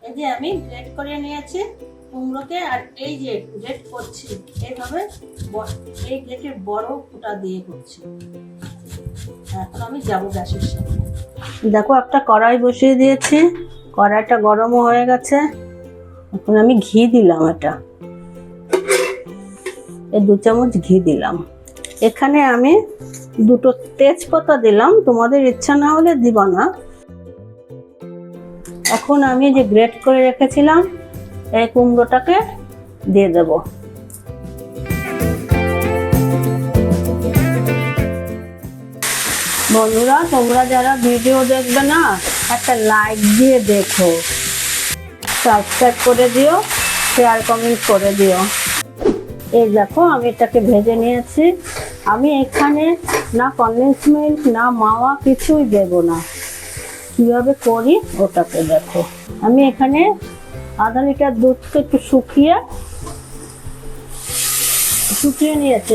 এই যে আমি গ্রেট করে নিয়েছি কুমড়োকে, আর এই যে গ্রেট করছি এইভাবে এই গ্রেটের বড় ফুটা দিয়ে করছি। এখন আমি যাবো গ্যাসের সামনে। দেখো একটা কড়াই বসিয়ে দিয়েছি, কড়াইটা গরমও হয়ে গেছে। এখন আমি ঘি দিলাম, এই 2 চামচ ঘি দিলাম। এখানে আমি 2টো তেজপাতা দিলাম, তোমাদের ইচ্ছা না হলে দিবা না। এখন আমি যে গ্রেট করে রেখেছিলাম এই কুমড়োটাকে দিয়ে দেব। বন্ধুরা, তোমরা যারা ভিডিও দেখবে না, একটা লাইক দিয়ে দেখো, সাবস্ক্রাইব করে দিও, শেয়ার কমেন্ট করে দিও। এই দেখো আমি এটাকে ভেজে নিয়েছি। আমি এখানে না কনডেন্স মিল্ক না মাওয়া কিছুই দেব না। কিভাবে করি ওটাকে দেখো। আমি এখানে আধা লিটার দুধকে একটু শুকিয়ে নিয়েছি।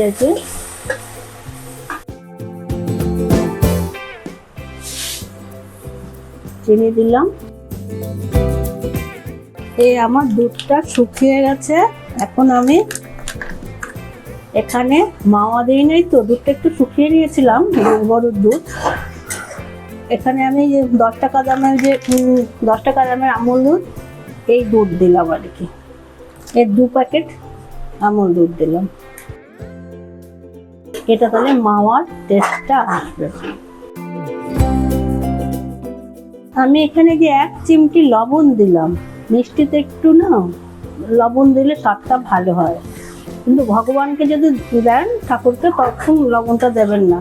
চিনি দিলাম। এই আমার দুধটা শুকিয়ে গেছে। এখন আমি এখানে মাওয়া দিই নাই তো, দুধটা একটু শুকিয়ে নিয়েছিলাম, গরুর দুধ। এখানে আমি যে 10 টাকা দামের আমুল দুধ, এই দুধ দিলাম আর কি। এর 2 প্যাকেট আমুল দুধ দিলাম। এটা তাহলে মাওয়ার টেস্টটা আসবে। আমি এখানে যে 1 চিমটি লবণ দিলাম। মিষ্টিতে একটু না লবণ দিলে স্বাদটা ভালো হয়, কিন্তু ভগবানকে যদি দেন ঠাকুরকে, তখন লবণটা দেবেন না।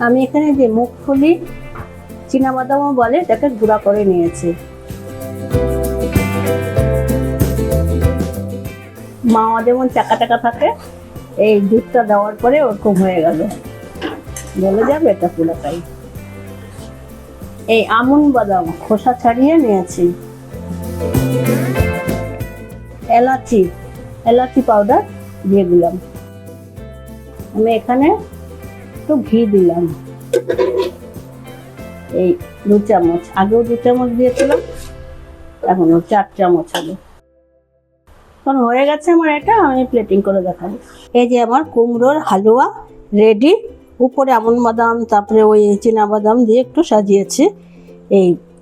আমি এখানে যে মুগফলি চীনাবাদামও বলে, এটাকে গুঁড়া করে নিয়েছি। মাওয়া যেমন চাকা চাকা থাকে, এই দুধটা দেওয়ার পরে ওরকম হয়ে গেল, গলে যাবে এটা পুরোটাই। এই আমন্ড বাদাম খোসা ছাড়িয়ে নিয়েছি। এলাচি পাউডার দিয়ে দিলাম। আমি এখানে একটু ঘি দিলাম, এই 2 চামচ। আগেও 2 চামচ দিয়েছিলাম, এখনো 4 চামচ হবে। এখন হয়ে গেছে আমার এটা। আমি প্লেটিং করে দেখাবো। এই যে আমার কুমড়োর হালুয়া রেডি। উপরে আমন্ড বাদাম, তারপরে ওই চীনাবাদাম দিয়ে একটু সাজিয়েছি।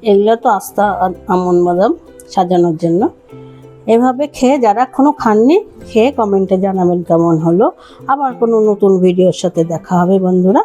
এগুলো তো আস্তা আমন্ড বাদাম সাজানোর জন্য। এভাবে খেয়ে যারা এখনো খাননি, খেয়ে কমেন্টে জানাবেন কেমন হলো। আবার কোনো নতুন ভিডিওর সাথে দেখা হবে বন্ধুরা।